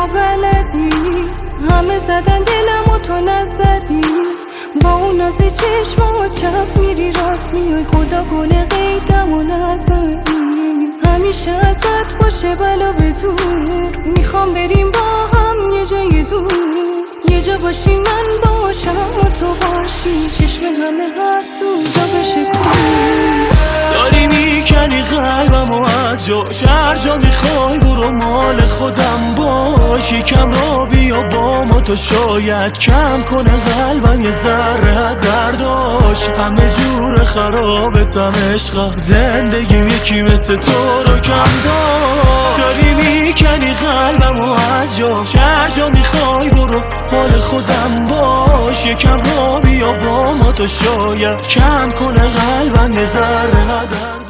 و بلدی، همه زدن دلم و تو نزدی. با اون ناز چشم و چپ میری راست میای، خدا کنه قیدم و نزدی. همیشه ازت باشه بلا به دور، میخوام بریم با هم یه جای دور. یه جا باشی من باشم و تو باشی، چشم همه حسودا بشه کور. داری میکنی قلبمو از جاش، هر جا میخوای برو مال خودم باش. یکم را بیا با ما تو شاید کم کنه قلبم یه ذره درداش. همه جور خرابتم عشقم، زندگیم یکی مثل تو رو کم داشت. داری میکنی قلبمو از جاش، هر جا میخوای برو مال خودم باش. یکم را بیا با ما تو شاید کم کنه قلبم یه ذره درداش.